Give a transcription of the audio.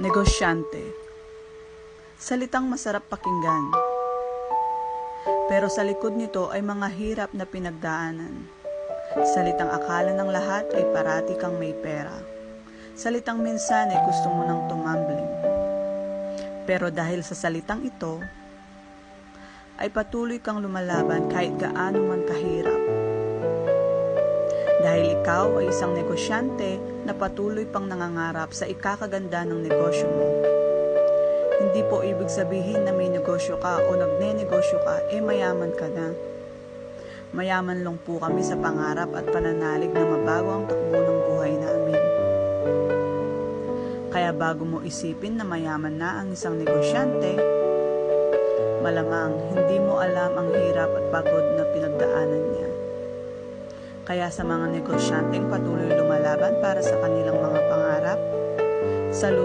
Negosyante. Salitang masarap pakinggan, pero sa likod nito ay mga hirap na pinagdaanan. Salitang akala ng lahat ay parati kang may pera. Salitang minsan ay gusto mo nang tumambling. Pero dahil sa salitang ito, ay patuloy kang lumalaban kahit gaano man kahirap. Dahil ikaw ay isang negosyante na patuloy pang nangangarap sa ikakaganda ng negosyo mo. Hindi po ibig sabihin na may negosyo ka o nagne-negosyo ka, mayaman ka na. Mayaman lang po kami sa pangarap at pananalig na mabago ang takbo ng buhay namin. Kaya bago mo isipin na mayaman na ang isang negosyante, malamang hindi mo alam ang hirap at pagod na pinagdaanan niya. Kaya sa mga negosyanteng patuloy lumalaban para sa kanilang mga pangarap, saludo